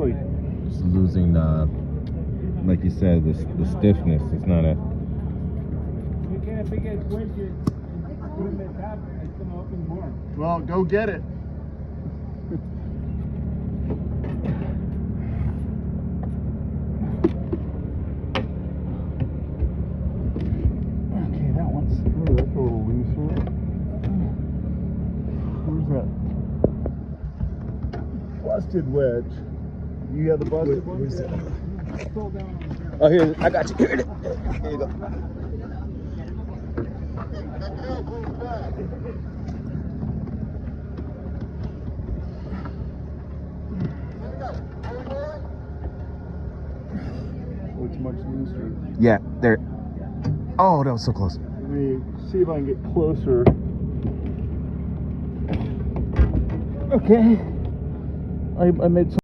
Exactly. It's losing the, like you said, the stiffness. It's not a. Well, go get it. Okay, that one's ooh, that's a little looser. Where's that busted wedge? You have the busted one? Where's it? Pull down on the ground. Oh, here, I got you. Here it is. Here you go. Oh, it's much looser. Yeah, there. Oh, that was so close. Let me see if I can get closer. Okay. I made some